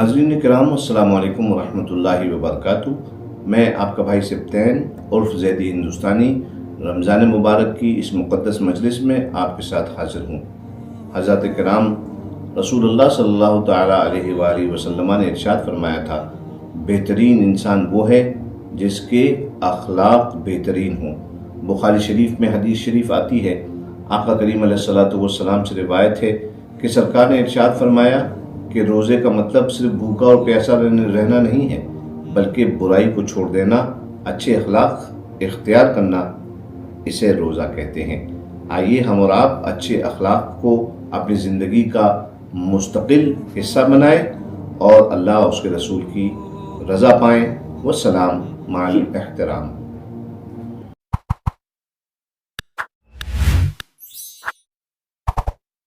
ناظرین کرام السلام علیکم ورحمۃ اللہ وبرکاتہ۔ میں آپ کا بھائی سبتین عرف زیدی ہندوستانی رمضان مبارک کی اس مقدس مجلس میں آپ کے ساتھ حاضر ہوں۔ حضرات کرام، رسول اللہ صلی اللہ تعالیٰ علیہ وآلہ وسلم نے ارشاد فرمایا تھا، بہترین انسان وہ ہے جس کے اخلاق بہترین ہوں۔ بخاری شریف میں حدیث شریف آتی ہے، آقا کریم علیہ الصلوۃ والسلام سے روایت ہے کہ سرکار نے ارشاد فرمایا کہ روزے کا مطلب صرف بھوکا اور پیاسا رہنا نہیں ہے، بلکہ برائی کو چھوڑ دینا، اچھے اخلاق اختیار کرنا، اسے روزہ کہتے ہیں۔ آئیے ہم اور آپ اچھے اخلاق کو اپنی زندگی کا مستقل حصہ بنائیں اور اللہ اور اس کے رسول کی رضا پائیں۔ والسلام مع الاحترام۔